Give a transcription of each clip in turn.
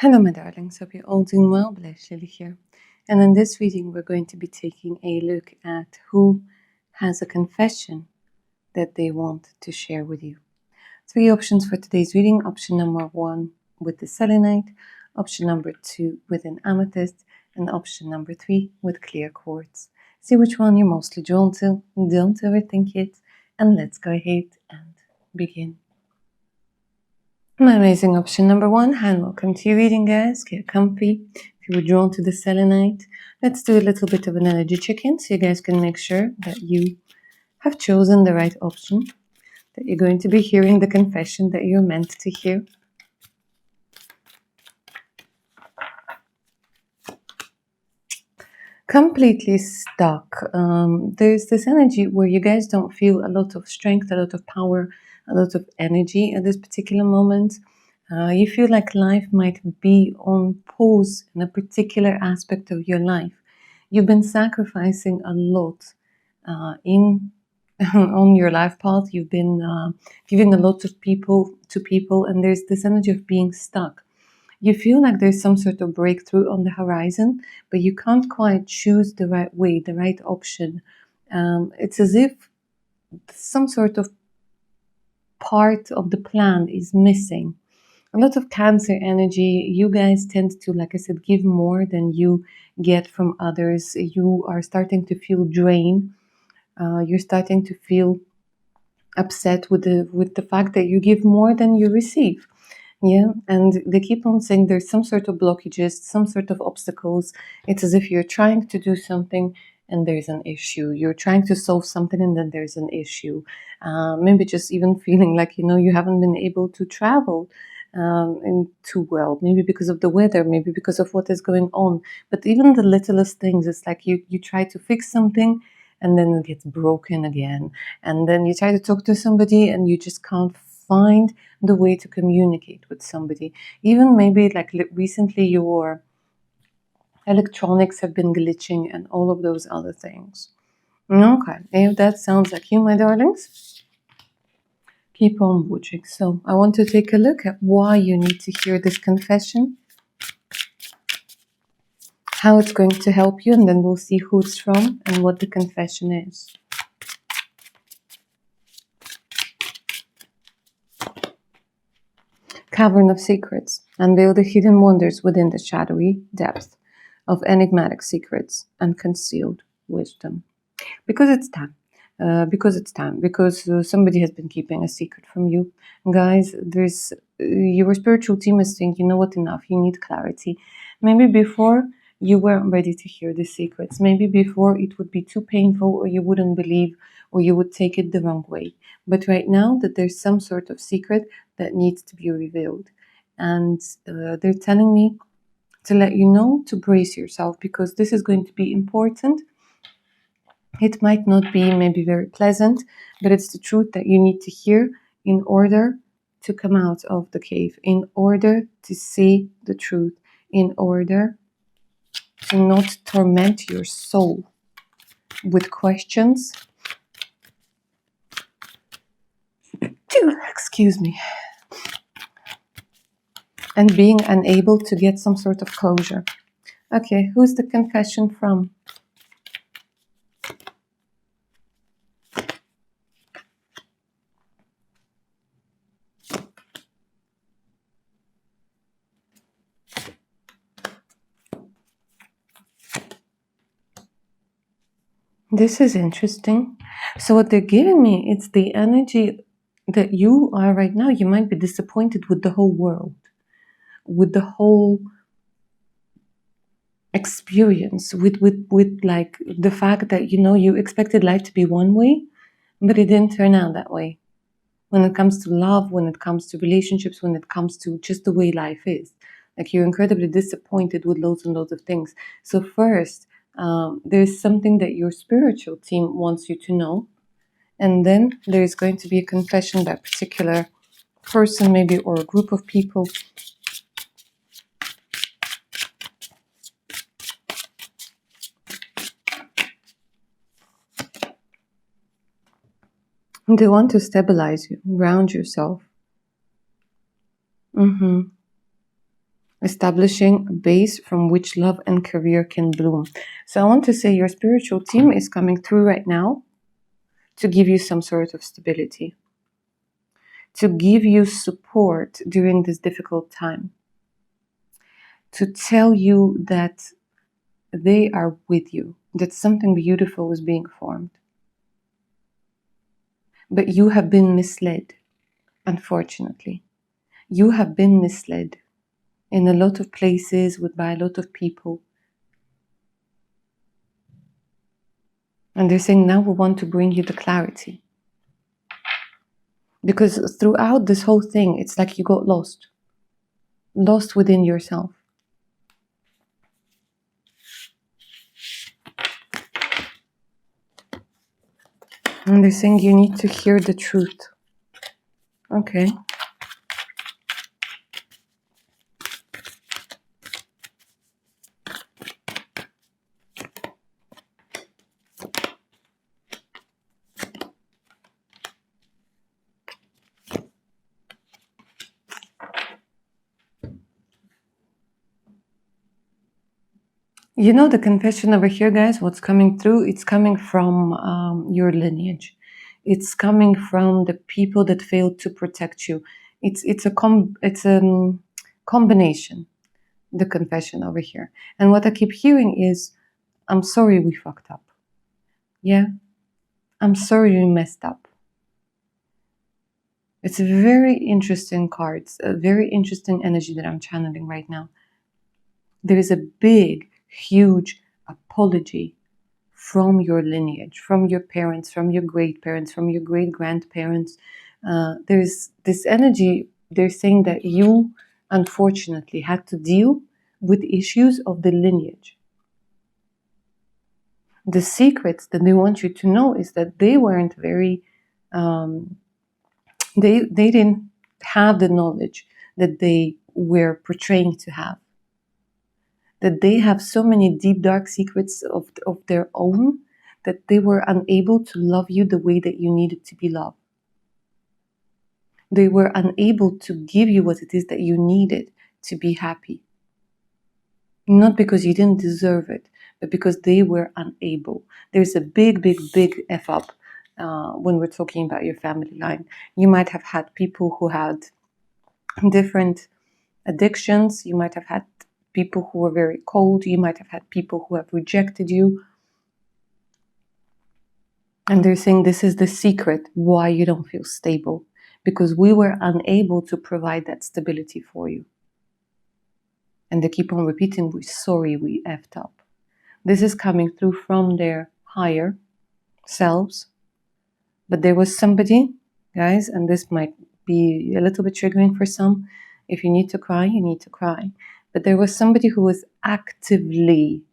Hello, my darlings. Hope you're all doing well. Bless Lily here. And in this reading, we're going to be taking a look at who has a confession that they want to share with you. 3 options for today's reading. Option number 1 with the selenite, option number 2 with an amethyst, and option number 3 with clear quartz. See which one you're mostly drawn to. Don't overthink it. And let's go ahead and begin. My amazing option number 1, and welcome to your reading, guys. Get comfy. If you were drawn to the selenite, let's do a little bit of an energy check-in so you guys can make sure that you have chosen the right option, that you're going to be hearing the confession that you're meant to hear. Completely stuck. There's this energy where you guys don't feel a lot of strength, a lot of power, a lot of energy at this particular moment. You feel like life might be on pause in a particular aspect of your life. You've been sacrificing a lot in on your life path. You've been giving a lot of people to people, and there's this energy of being stuck. You feel like there's some sort of breakthrough on the horizon, but you can't quite choose the right way, the right option. It's as if some sort of part of the plan is missing. A lot of Cancer energy. You guys tend to, like I said, give more than you get from others. You are starting to feel drained. You're starting to feel upset with the fact that you give more than you receive. Yeah, and they keep on saying there's some sort of blockages, some sort of obstacles. It's as if you're trying to do something and there's an issue. You're trying to solve something and then there's an issue. Maybe just even feeling like, you haven't been able to travel too well, maybe because of the weather, maybe because of what is going on. But even the littlest things, it's like you try to fix something and then it gets broken again. And then you try to talk to somebody and you just can't find the way to communicate with somebody. Even maybe like recently your electronics have been glitching and all of those other things. Okay, if that sounds like you, my darlings, keep on watching. So I want to take a look at why you need to hear this confession, how it's going to help you, and then we'll see who it's from and what the confession is. Cavern of Secrets. Unveil the hidden wonders within the shadowy depth of enigmatic secrets and concealed wisdom. Because it's time. Because somebody has been keeping a secret from you. Guys, there's your spiritual team is saying, you know what, enough, you need clarity. Maybe before you weren't ready to hear the secrets. Maybe before it would be too painful, or you wouldn't believe, or you would take it the wrong way. But right now that there's some sort of secret that needs to be revealed. And they're telling me to let you know to brace yourself, because this is going to be important. It might not be maybe very pleasant, but it's the truth that you need to hear in order to come out of the cave, in order to see the truth, in order to not torment your soul with questions. Excuse me. And being unable to get some sort of closure. Okay, who's the confession from? This is interesting. So what they're giving me, it's the energy that you are right now. You might be disappointed with the whole world, with the whole experience, with like the fact that, you expected life to be one way, but it didn't turn out that way. When it comes to love, when it comes to relationships, when it comes to just the way life is. Like, you're incredibly disappointed with loads and loads of things. So first, there's something that your spiritual team wants you to know. And then there's going to be a confession by a particular person, maybe, or a group of people. They want to stabilize you, ground yourself. establishing a base from which love and career can bloom. So I want to say your spiritual team is coming through right now to give you some sort of stability, to give you support during this difficult time, to tell you that they are with you, that something beautiful is being formed. But you have been misled, unfortunately. You have been misled in a lot of places by a lot of people. And they're saying, now we want to bring you the clarity. Because throughout this whole thing, it's like you got lost within yourself. And they're saying you need to hear the truth. Okay. You know the confession over here, guys, what's coming through? It's coming from your lineage. It's coming from the people that failed to protect you. It's a combination, the confession over here. And what I keep hearing is, I'm sorry we fucked up. Yeah? I'm sorry we messed up. It's a very interesting cards, a very interesting energy that I'm channeling right now. There is a big, huge apology from your lineage, from your parents, from your great parents, from your great grandparents. There's this energy, they're saying that you unfortunately had to deal with issues of the lineage. The secrets that they want you to know is that they weren't very, they didn't have the knowledge that they were portraying to have. That they have so many deep, dark secrets of their own that they were unable to love you the way that you needed to be loved. They were unable to give you what it is that you needed to be happy. Not because you didn't deserve it, but because they were unable. There's a big, big, big F up when we're talking about your family line. You might have had people who had different addictions. You might have had people who were very cold. You might have had people who have rejected you. And they're saying this is the secret why you don't feel stable. Because we were unable to provide that stability for you. And they keep on repeating, we're sorry we effed up. This is coming through from their higher selves. But there was somebody, guys, and this might be a little bit triggering for some. If you need to cry, you need to cry. But there was somebody who was actively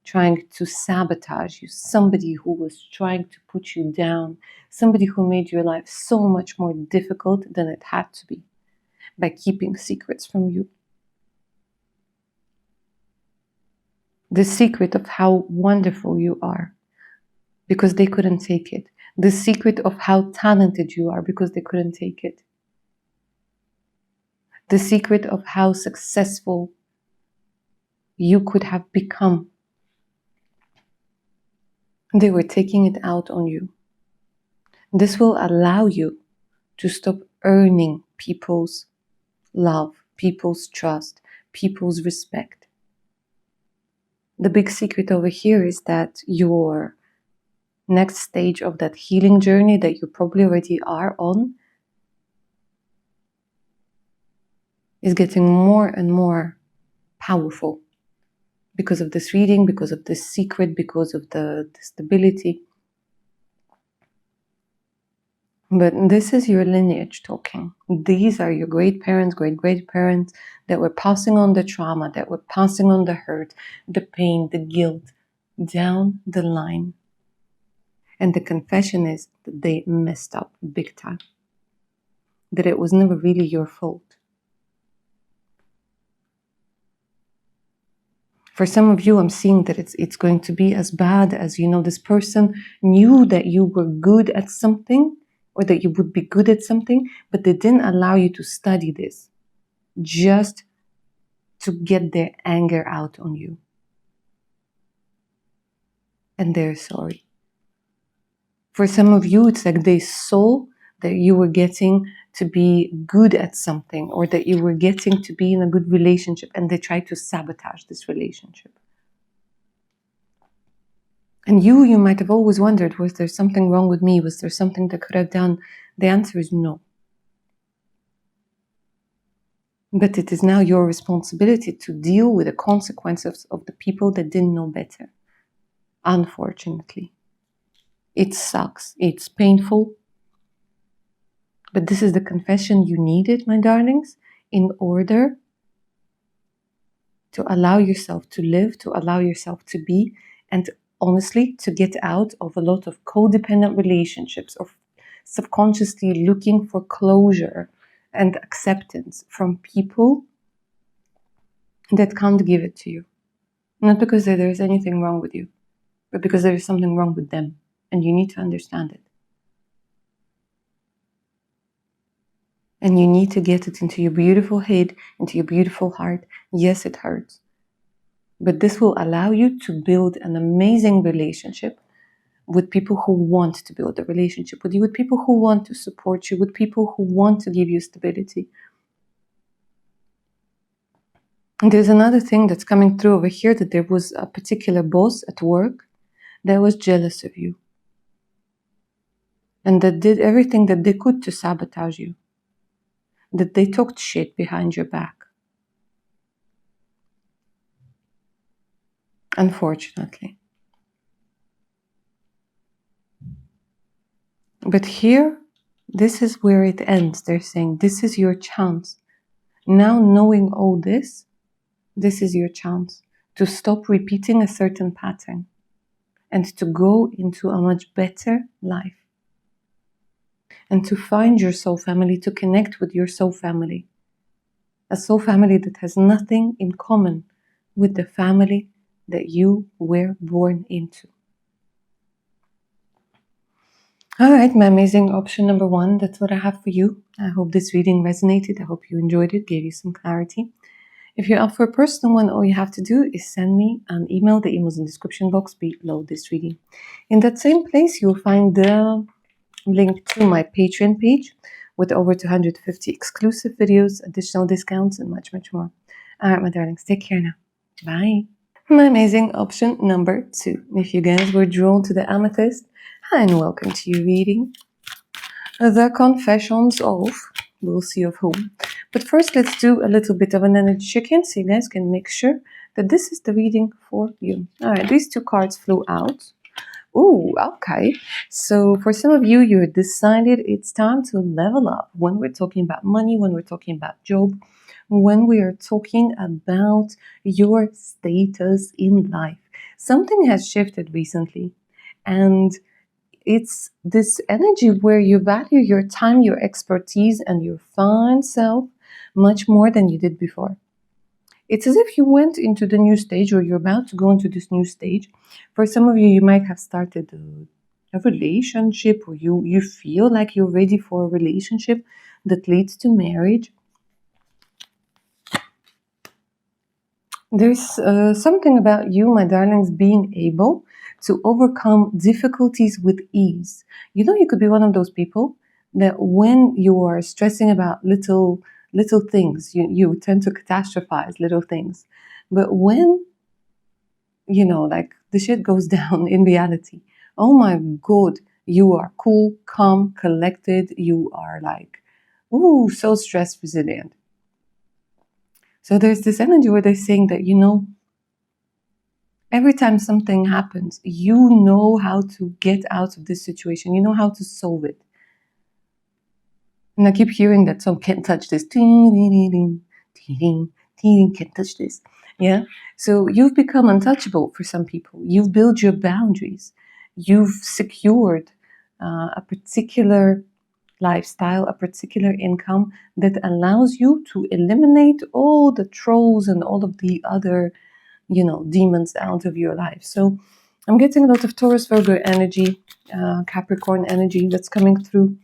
trying to sabotage you, somebody who was trying to put you down, somebody who made your life so much more difficult than it had to be by keeping secrets from you. The secret of how wonderful you are, because they couldn't take it. The secret of how talented you are, because they couldn't take it. The secret of how successful you could have become. They were taking it out on you. This will allow you to stop earning people's love, people's trust, people's respect. The big secret over here is that your next stage of that healing journey that you probably already are on is getting more and more powerful because of this reading, because of this secret, because of the stability. But this is your lineage talking. These are your great parents, great parents that were passing on the trauma, that were passing on the hurt, the pain, the guilt down the line. And the confession is that they messed up big time. That it was never really your fault. For some of you, I'm seeing that it's going to be as bad as, this person knew that you were good at something or that you would be good at something, but they didn't allow you to study this. Just to get their anger out on you. And they're sorry. For some of you, it's like they saw that you were getting to be good at something, or that you were getting to be in a good relationship, and they tried to sabotage this relationship. And you might have always wondered, was there something wrong with me? Was there something that could have done? The answer is no. But it is now your responsibility to deal with the consequences of the people that didn't know better. Unfortunately. It sucks. It's painful. But this is the confession you needed, my darlings, in order to allow yourself to live, to allow yourself to be, and honestly, to get out of a lot of codependent relationships, of subconsciously looking for closure and acceptance from people that can't give it to you. Not because there is anything wrong with you, but because there is something wrong with them, and you need to understand it. And you need to get it into your beautiful head, into your beautiful heart. Yes, it hurts. But this will allow you to build an amazing relationship with people who want to build a relationship with you, with people who want to support you, with people who want to give you stability. And there's another thing that's coming through over here, that there was a particular boss at work that was jealous of you, and that did everything that they could to sabotage you, that they talked shit behind your back. Unfortunately. But here, this is where it ends. They're saying, this is your chance. Now knowing all this, this is your chance to stop repeating a certain pattern and to go into a much better life. And to find your soul family, to connect with your soul family. A soul family that has nothing in common with the family that you were born into. All right, my amazing option number 1, that's what I have for you. I hope this reading resonated. I hope you enjoyed it, gave you some clarity. If you're up for a personal one, all you have to do is send me an email. The email's in the description box below this reading. In that same place, you'll find the link to my Patreon page with over 250 exclusive videos, additional discounts, and much, much more. All right, my darlings, take care now. Bye. My amazing option number 2. If you guys were drawn to the amethyst, hi and welcome to your reading. The confessions of, we'll see of whom. But first, let's do a little bit of an energy check-in so you guys can make sure that this is the reading for you. All right, these 2 cards flew out. Ooh, okay. So for some of you, you're decided it's time to level up. When we're talking about money, when we're talking about job, when we are talking about your status in life. Something has shifted recently, and it's this energy where you value your time, your expertise, and your fine self much more than you did before. It's as if you went into the new stage, or you're about to go into this new stage. For some of you, you might have started a relationship, or you feel like you're ready for a relationship that leads to marriage. There's something about you, my darlings, being able to overcome difficulties with ease. You know, you could be one of those people that when you are stressing about little things, you tend to catastrophize little things. But when, like the shit goes down in reality, oh my God, you are cool, calm, collected. You are like, ooh, so stress resilient. So there's this energy where they're saying that, every time something happens, you know how to get out of this situation. You know how to solve it. And I keep hearing that song, can't touch this. Can't touch this. Yeah. So you've become untouchable for some people. You've built your boundaries. You've secured a particular lifestyle, a particular income that allows you to eliminate all the trolls and all of the other, demons out of your life. So I'm getting a lot of Taurus, Virgo energy, Capricorn energy that's coming through.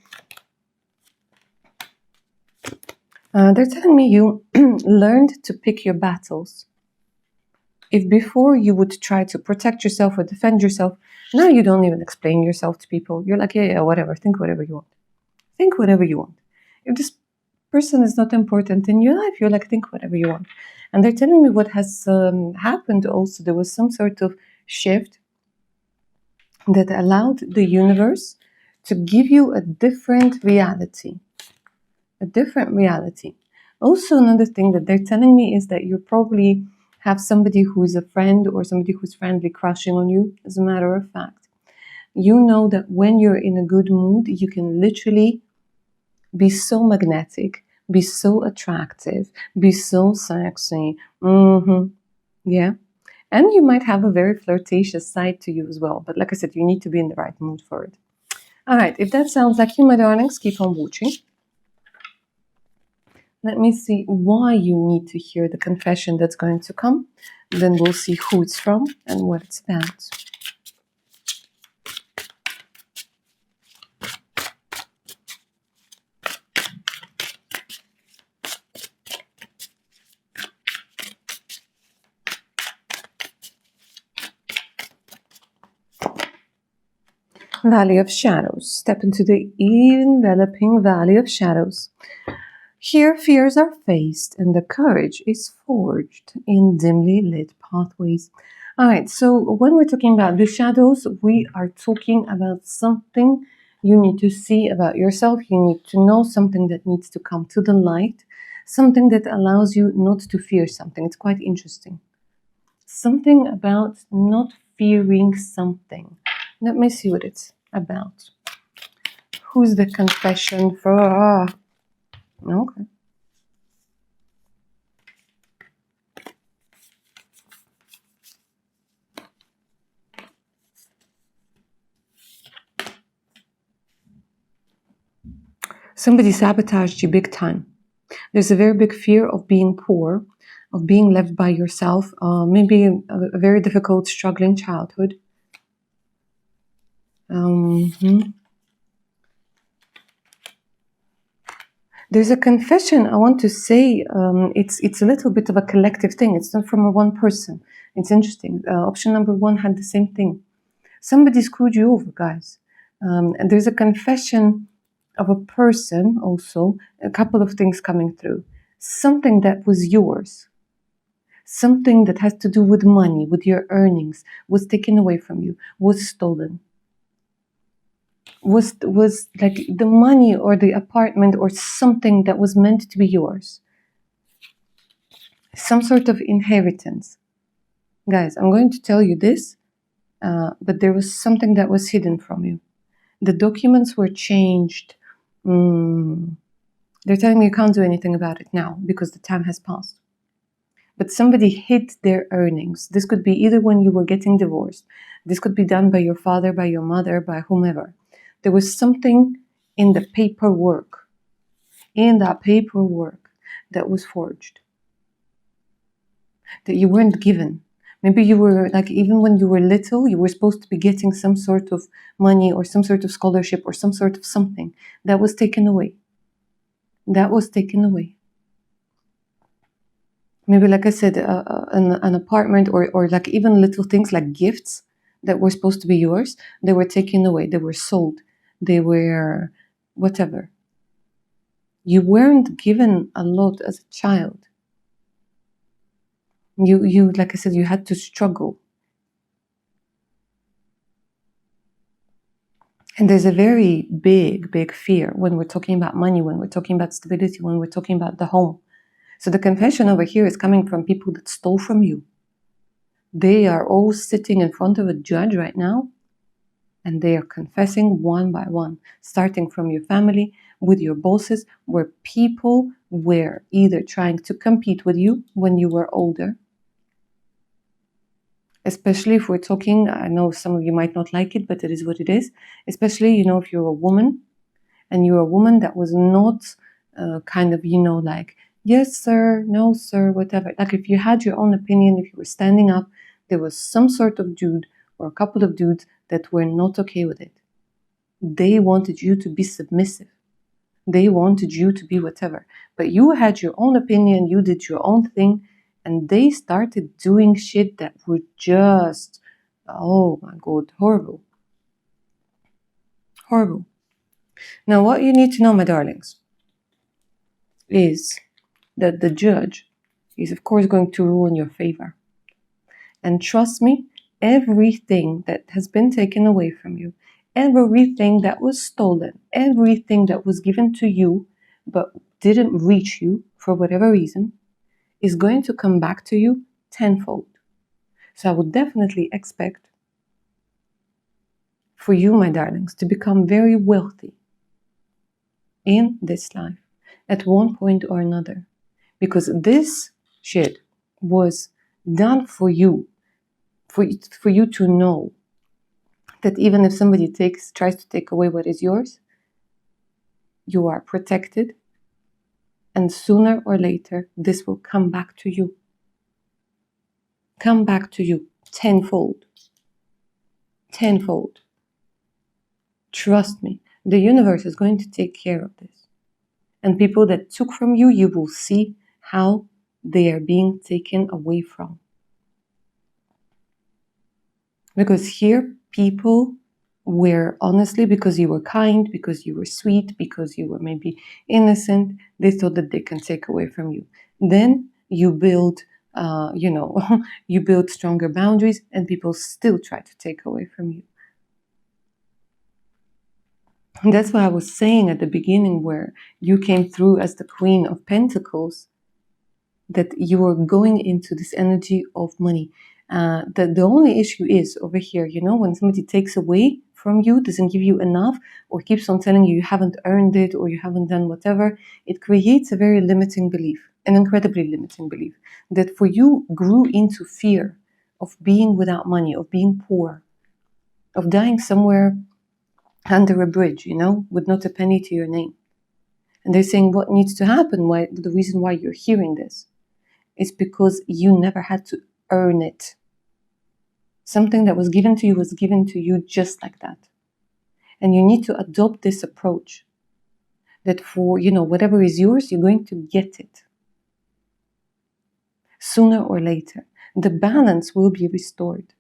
They're telling me you learned to pick your battles. If before you would try to protect yourself or defend yourself, now you don't even explain yourself to people. You're like, yeah, whatever, think whatever you want. Think whatever you want. If this person is not important in your life, you're like, think whatever you want. And they're telling me what has happened also. There was some sort of shift that allowed the universe to give you a different reality. A different reality. Also, another thing that they're telling me is that you probably have somebody who is a friend or somebody who's friendly crushing on you. As a matter of fact, you know that when you're in a good mood, you can literally be so magnetic, be so attractive, be so sexy. Yeah. And you might have a very flirtatious side to you as well. But like I said, you need to be in the right mood for it. All right. If that sounds like you, my darlings, keep on watching. Let me see why you need to hear the confession that's going to come. Then we'll see who it's from and what it's about. Valley of Shadows. Step into the enveloping Valley of Shadows. Here, fears are faced and the courage is forged in dimly lit pathways. All right, so when we're talking about the shadows, we are talking about something you need to see about yourself. You need to know something that needs to come to the light, something that allows you not to fear something. It's quite interesting. Something about not fearing something. Let me see what it's about. Who's the confession for? Okay. Somebody sabotaged you big time. There's a very big fear of being poor, of being left by yourself, maybe a very difficult, struggling childhood. There's a confession I want to say. It's a little bit of a collective thing. It's not from a one person. It's interesting. Option number one had the same thing. Somebody screwed you over, guys. And there's a confession of a person also, a couple of things coming through. Something that was yours, something that has to do with money, with your earnings, was taken away from you, was stolen. Was like the money or the apartment or something that was meant to be yours. Some sort of inheritance. Guys, I'm going to tell you this, but there was something that was hidden from you. The documents were changed. They're telling me you can't do anything about it now because the time has passed. But somebody hid their earnings. This could be either when you were getting divorced. This could be done by your father, by your mother, by whomever. There was something in the paperwork, that was forged, that you weren't given. Maybe you were like, even when you were little, you were supposed to be getting some sort of money or some sort of scholarship or some sort of something that was taken away. That was taken away. Maybe, like I said, an apartment or like even little things like gifts that were supposed to be yours, they were taken away. They were sold. They were whatever. You weren't given a lot as a child. You like I said, you had to struggle. And there's a very big fear when we're talking about money, when we're talking about stability, when we're talking about the home. So the confession over here is coming from people that stole from you. They are all sitting in front of a judge right now, and they are confessing one by one, starting from your family, with your bosses, where people were either trying to compete with you when you were older. Especially if we're talking, I know some of you might not like it, but it is what it is. Especially, if you're a woman, and you're a woman that was not kind of, like, yes, sir, no, sir, whatever. Like if you had your own opinion, if you were standing up, there was some sort of dude or a couple of dudes that were not okay with it. They wanted you to be submissive. They wanted you to be whatever. But you had your own opinion, you did your own thing, and they started doing shit that were just, oh my God, horrible. Horrible. Now, what you need to know, my darlings, is that the judge is, of course, going to rule in your favor. And trust me, everything that has been taken away from you, everything that was stolen, everything that was given to you but didn't reach you for whatever reason, is going to come back to you tenfold. So I would definitely expect for you, my darlings, to become very wealthy in this life at one point or another. Because this shit was done for you, for you to know that even if somebody tries to take away what is yours, you are protected, and sooner or later this will come back to you. Come back to you tenfold. Tenfold. Trust me, the universe is going to take care of this. And people that took from you, you will see how they are being taken away from. Because here, people were, honestly, because you were kind, because you were sweet, because you were maybe innocent, they thought that they can take away from you. Then you build, you build stronger boundaries, and people still try to take away from you. And that's why I was saying at the beginning, where you came through as the Queen of Pentacles, that you are going into this energy of money. The only issue is over here, when somebody takes away from you, doesn't give you enough, or keeps on telling you haven't earned it, or you haven't done whatever, it creates a very limiting belief, an incredibly limiting belief, that for you grew into fear of being without money, of being poor, of dying somewhere under a bridge, with not a penny to your name. And they're saying what needs to happen, the reason why you're hearing this, is because you never had to earn it. Something that was given to you just like that. And you need to adopt this approach that for, whatever is yours, you're going to get it. Sooner or later, the balance will be restored.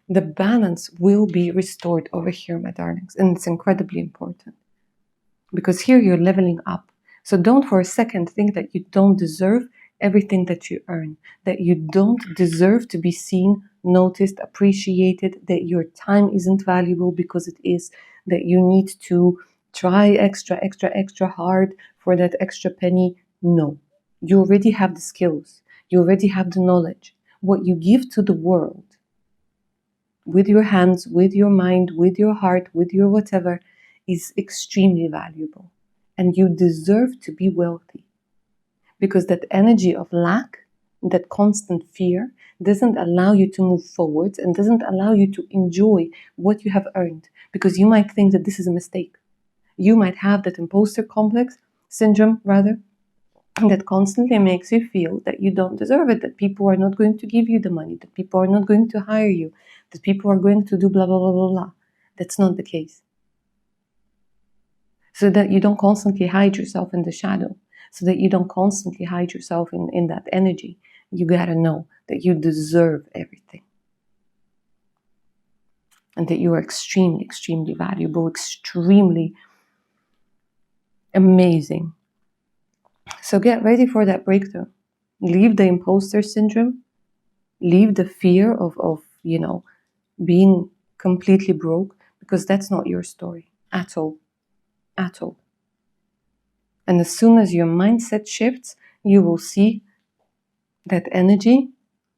The balance will be restored over here, my darlings. And it's incredibly important. Because here you're leveling up. So don't for a second think that you don't deserve everything that you earn, that you don't deserve to be seen, noticed, appreciated, that your time isn't valuable because it is, that you need to try extra hard for that extra penny. No, you already have the skills. You already have the knowledge. What you give to the world, with your hands, with your mind, with your heart, with your whatever, is extremely valuable. And you deserve to be wealthy. Because that energy of lack, that constant fear, doesn't allow you to move forward and doesn't allow you to enjoy what you have earned. Because you might think that this is a mistake. You might have that imposter complex, syndrome rather, that constantly makes you feel that you don't deserve it, that people are not going to give you the money, that people are not going to hire you, that people are going to do blah, blah, blah, blah, blah. That's not the case. So that you don't constantly hide yourself in the shadow, so that you don't constantly hide yourself in that energy. You gotta know that you deserve everything. And that you are extremely, extremely valuable, extremely amazing. So get ready for that breakthrough. Leave the imposter syndrome. Leave the fear of being completely broke, because that's not your story at all. At all. And as soon as your mindset shifts, you will see that energy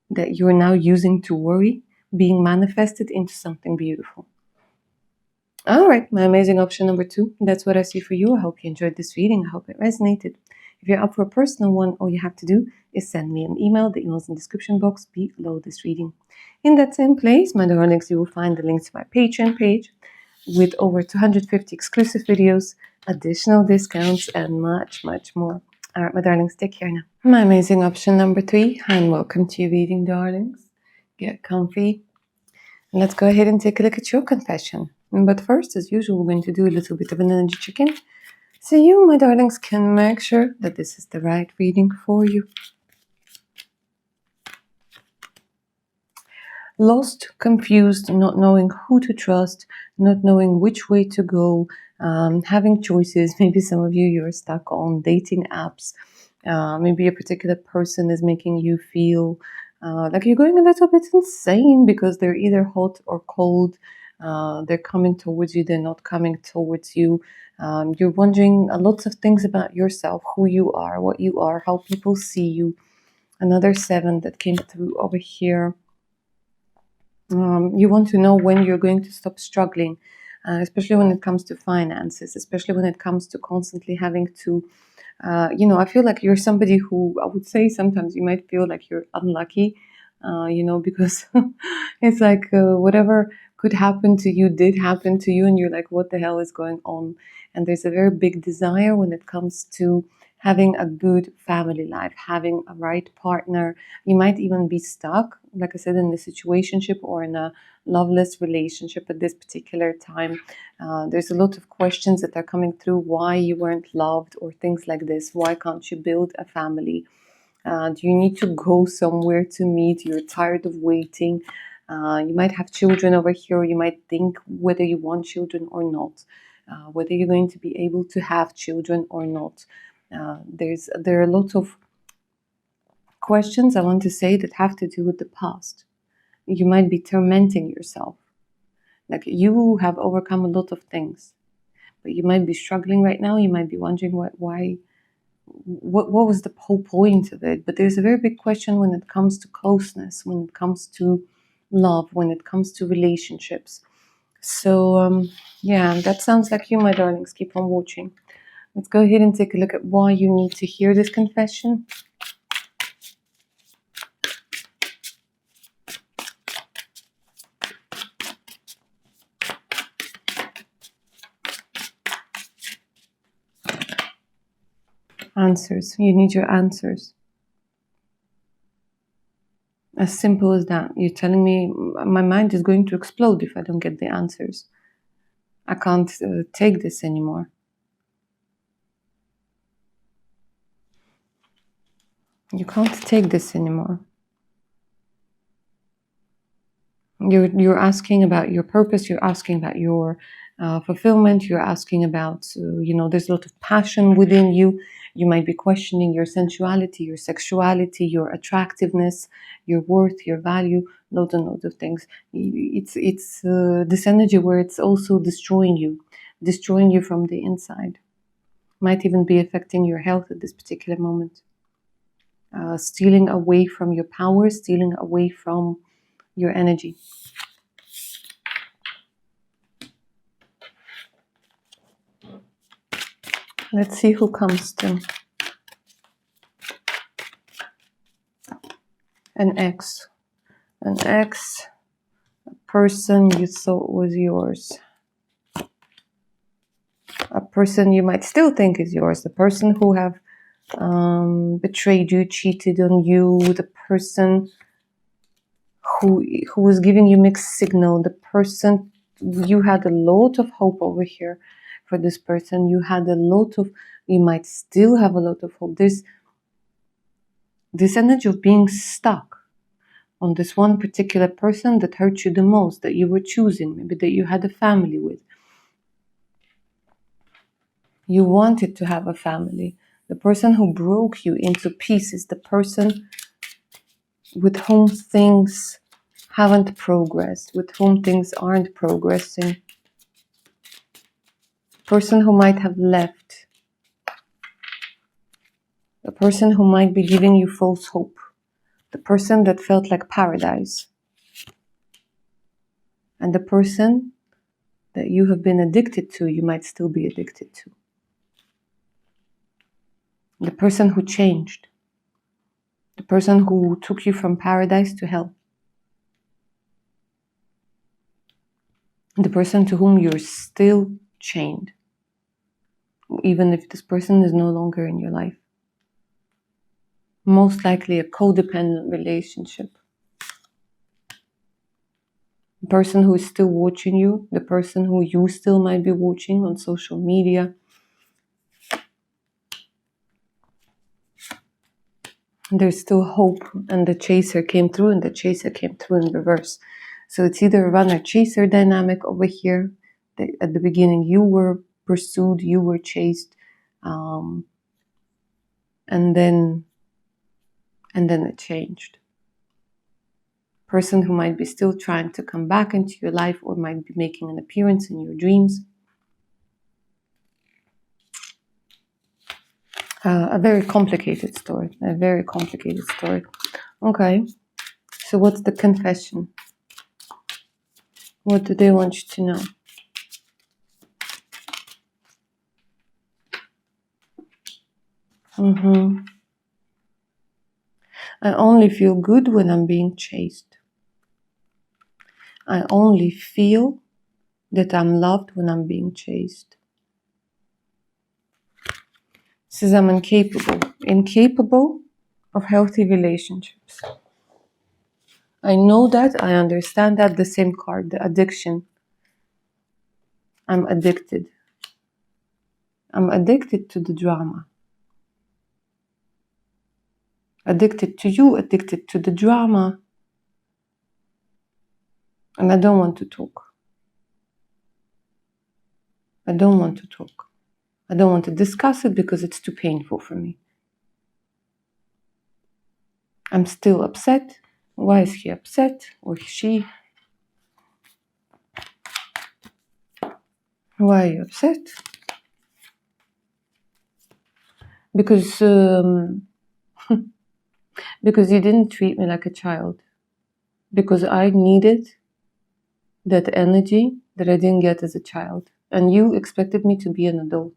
that you're now using to worry being manifested into something beautiful. All right, my amazing option number 2. That's what I see for you. I hope you enjoyed this reading. I hope it resonated. If you're up for a personal one, all you have to do is send me an email. The email is in the description box below this reading. In that same place, my darlings, you will find the link to my Patreon page with over 250 exclusive videos, additional discounts, and much, much more. All right, my darlings, take care now. My amazing option number 3, and welcome to your reading, darlings. Get comfy. And let's go ahead and take a look at your confession. But first, as usual, we're going to do a little bit of an energy check-in. So you, my darlings, can make sure that this is the right reading for you. Lost, confused, not knowing who to trust, not knowing which way to go, having choices. Maybe some of you, you're stuck on dating apps. Maybe a particular person is making you feel like you're going a little bit insane because they're either hot or cold. They're coming towards you, they're not coming towards you. You're wondering lots of things about yourself, who you are, what you are, how people see you. Another 7 that came through over here. You want to know when you're going to stop struggling, especially when it comes to finances, especially when it comes to constantly having to, I feel like you're somebody who, I would say sometimes you might feel like you're unlucky, because it's like whatever could happen to you did happen to you, and you're like, what the hell is going on? And there's a very big desire when it comes to having a good family life, having a right partner. You might even be stuck, like I said, in a situationship or in a loveless relationship at this particular time. There's a lot of questions that are coming through why you weren't loved or things like this. Why can't you build a family? Do you need to go somewhere to meet? You're tired of waiting. You might have children over here. You might think whether you want children or not, whether you're going to be able to have children or not. There are lots of questions, I want to say, that have to do with the past. You might be tormenting yourself. Like you have overcome a lot of things, but you might be struggling right now. You might be wondering what was the whole point of it. But there's a very big question when it comes to closeness, when it comes to love, when it comes to relationships. So that sounds like you, my darlings. Keep on watching. Let's go ahead and take a look at why you need to hear this confession. Answers. You need your answers. As simple as that. You're telling me my mind is going to explode if I don't get the answers. I can't take this anymore. You can't take this anymore. You're asking about your purpose. You're asking about your fulfillment. You're asking about, there's a lot of passion within you. You might be questioning your sensuality, your sexuality, your attractiveness, your worth, your value, loads and loads of things. It's this energy where it's also destroying you from the inside. Might even be affecting your health at this particular moment. Stealing away from your power, stealing away from your energy. Let's see who comes to. An ex. A person you thought was yours. A person you might still think is yours. The person who have betrayed you, cheated on you. The person who was giving you mixed signal. The person you had a lot of hope over here for this person. You might still have a lot of hope. There's this energy of being stuck on this one particular person that hurt you the most, that you were choosing, maybe that you had a family with. You wanted to have a family. The person who broke you into pieces, the person with whom things haven't progressed, with whom things aren't progressing. Person who might have left. The person who might be giving you false hope. The person that felt like paradise. And the person that you have been addicted to, you might still be addicted to. The person who changed. The person who took you from paradise to hell. The person to whom you're still chained, even if this person is no longer in your life. Most likely a codependent relationship. the person who is still watching you, the person who you still might be watching on social media. There's still hope, and the chaser came through, and the chaser came through in reverse. So it's either a runner-chaser dynamic over here. At the beginning, you were pursued, you were chased, and then it changed. Person who might be still trying to come back into your life or might be making an appearance in your dreams. A very complicated story. Okay, so what's the confession? What do they want you to know? I only feel good when I'm being chased. I only feel that I'm loved when I'm being chased. Says I'm incapable of healthy relationships. I know that, I understand that. The same card, the addiction. I'm addicted. I'm addicted to the drama. Addicted to you, addicted to the drama. And I don't want to talk. I don't want to talk. I don't want to discuss it because it's too painful for me. I'm still upset. Why is he upset? Or she? Why are you upset? Because because you didn't treat me like a child. Because I needed that energy that I didn't get as a child. And you expected me to be an adult.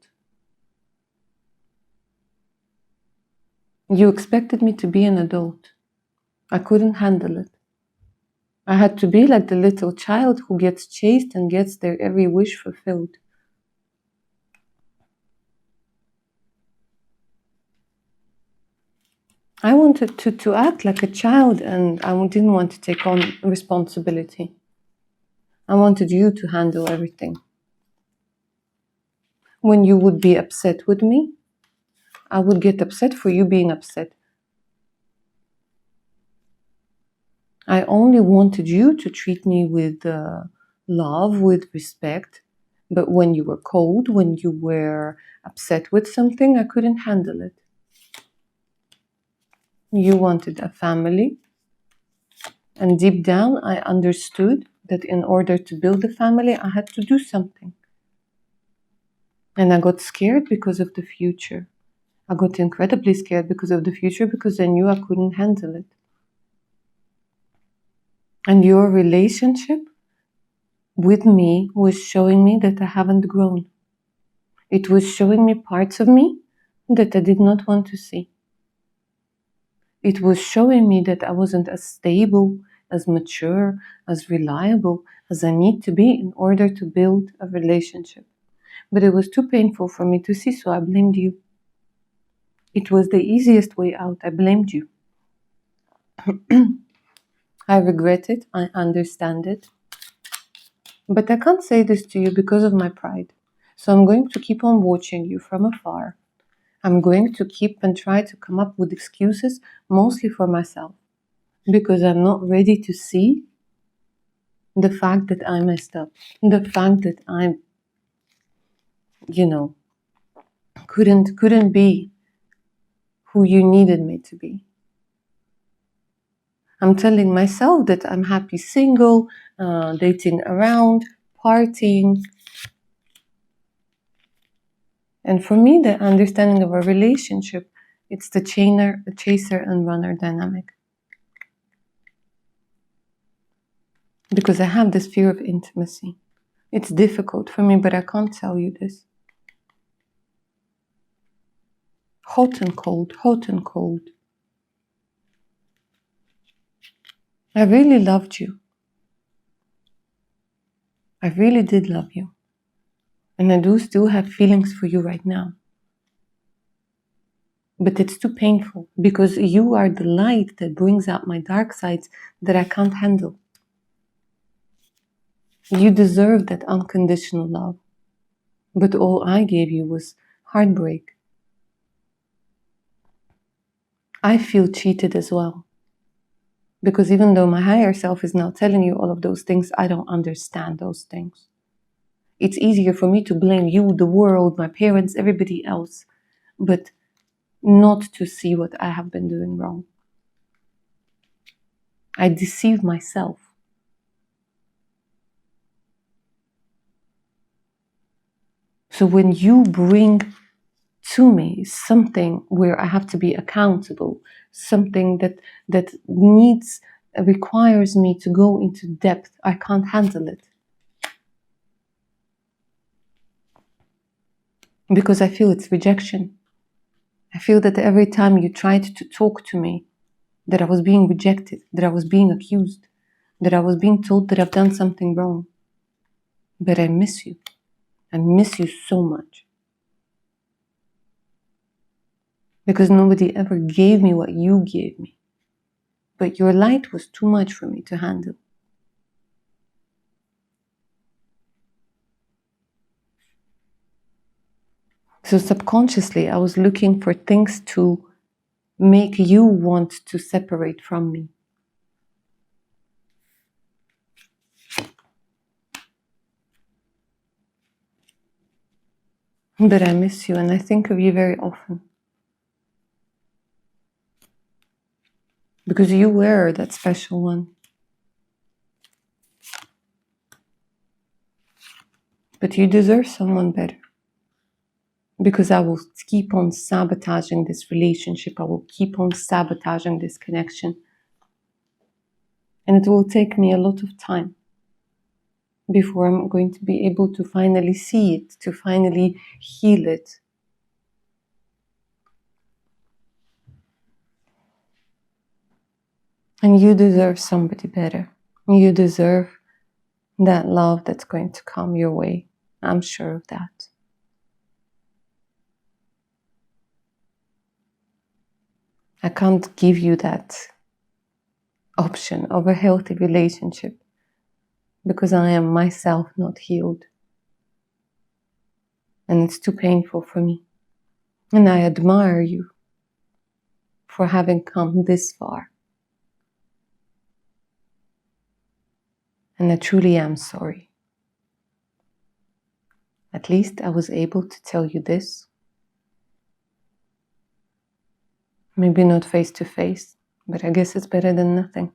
You expected me to be an adult. I couldn't handle it. I had to be like the little child who gets chased and gets their every wish fulfilled. I wanted to act like a child, and I didn't want to take on responsibility. I wanted you to handle everything. When you would be upset with me, I would get upset for you being upset. I only wanted you to treat me with love, with respect. But when you were cold, when you were upset with something, I couldn't handle it. You wanted a family. And deep down, I understood that in order to build a family, I had to do something. And I got scared because of the future. I got incredibly scared because of the future because I knew I couldn't handle it. And your relationship with me was showing me that I haven't grown. It was showing me parts of me that I did not want to see. It was showing me that I wasn't as stable, as mature, as reliable as I need to be in order to build a relationship. But it was too painful for me to see, so I blamed you. It was the easiest way out. I blamed you. I regret it. I understand it. But I can't say this to you because of my pride. So I'm going to keep on watching you from afar. I'm going to keep and try to come up with excuses, mostly for myself, because I'm not ready to see the fact that I messed up, the fact that I'm, couldn't be who you needed me to be. I'm telling myself that I'm happy single, dating around, partying. And for me, the understanding of a relationship, it's the chaser and runner dynamic. Because I have this fear of intimacy. It's difficult for me, but I can't tell you this. Hot and cold, hot and cold. I really loved you. I really did love you. And I do still have feelings for you right now. But it's too painful because you are the light that brings out my dark sides that I can't handle. You deserve that unconditional love. But all I gave you was heartbreak. I feel cheated as well. Because even though my higher self is now telling you all of those things, I don't understand those things. It's easier for me to blame you, the world, my parents, everybody else, but not to see what I have been doing wrong. I deceive myself. So when you bring to me something where I have to be accountable, something that requires me to go into depth, I can't handle it. Because I feel it's rejection. I feel that every time you tried to talk to me, that I was being rejected, that I was being accused, that I was being told that I've done something wrong. But I miss you. I miss you so much. Because nobody ever gave me what you gave me. But your light was too much for me to handle. So subconsciously, I was looking for things to make you want to separate from me. But I miss you and I think of you very often. Because you were that special one. But you deserve someone better. Because I will keep on sabotaging this relationship. I will keep on sabotaging this connection. And it will take me a lot of time before I'm going to be able to finally see it, to finally heal it. And you deserve somebody better. You deserve that love that's going to come your way. I'm sure of that. I can't give you that option of a healthy relationship because I am myself not healed. And it's too painful for me. And I admire you for having come this far. And I truly am sorry. At least I was able to tell you this. Maybe not face to face, but I guess it's better than nothing.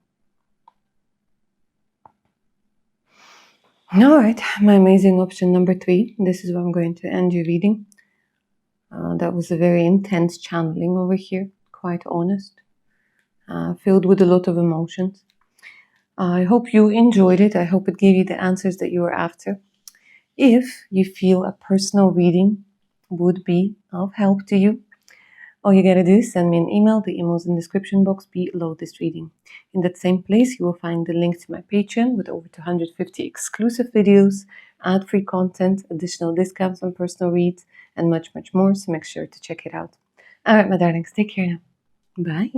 All right, my amazing option number 3. This is where I'm going to end your reading. That was a very intense channeling over here, quite honest, filled with a lot of emotions. I hope you enjoyed it. I hope it gave you the answers that you were after. If you feel a personal reading would be of help to you, all you gotta do is send me an email. The email is in the description box below this reading. In that same place, you will find the link to my Patreon with over 250 exclusive videos, ad-free content, additional discounts on personal reads, and much, much more. So make sure to check it out. All right, my darlings, take care now. Bye.